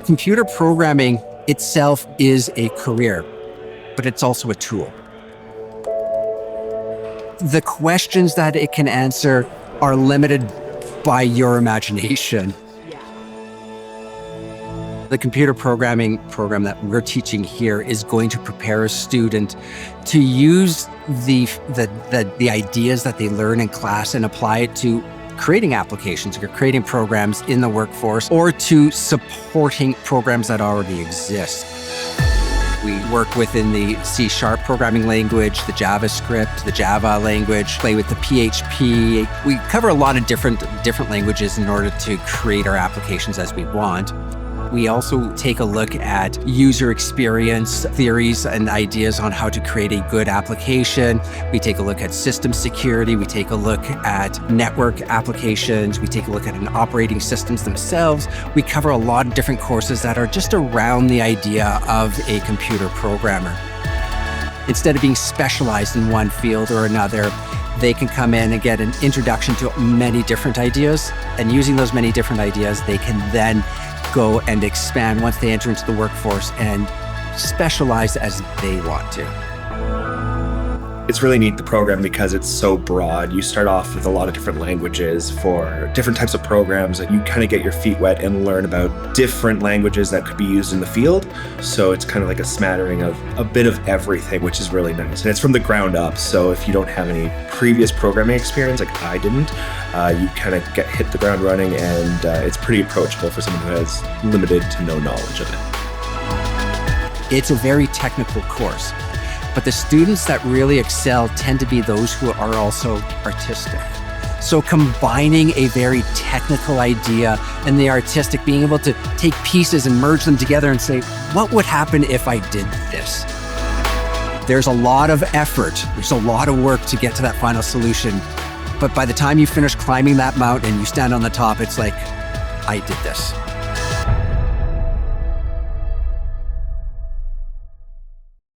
Computer programming itself is a career, but it's also a tool. The questions that it can answer are limited by your imagination. The computer programming program that we're teaching here is going to prepare a student to use the ideas that they learn in class and apply it to creating applications or creating programs in the workforce, or to supporting programs that already exist. We work within the C# programming language, the JavaScript, the Java language, play with the PHP. We cover a lot of different languages in order to create our applications as we want. We also take a look at user experience theories and ideas on how to create a good application. We take a look at system security. We take a look at network applications. We take a look at an operating systems themselves. We cover a lot of different courses that are just around the idea of a computer programmer. Instead of being specialized in one field or another, they can come in and get an introduction to many different ideas. And using those many different ideas, they can then go and expand once they enter into the workforce and specialize as they want to. It's really neat, the program, because it's so broad. You start off with a lot of different languages for different types of programs, and you kind of get your feet wet and learn about different languages that could be used in the field. So it's kind of like a smattering of a bit of everything, which is really nice. And it's from the ground up. So if you don't have any previous programming experience, like I didn't, you kind of hit the ground running, and it's pretty approachable for someone who has limited to no knowledge of it. It's a very technical course. But the students that really excel tend to be those who are also artistic. So combining a very technical idea and the artistic, being able to take pieces and merge them together and say, what would happen if I did this? There's a lot of effort, there's a lot of work to get to that final solution. But by the time you finish climbing that mountain and you stand on the top, it's like, I did this.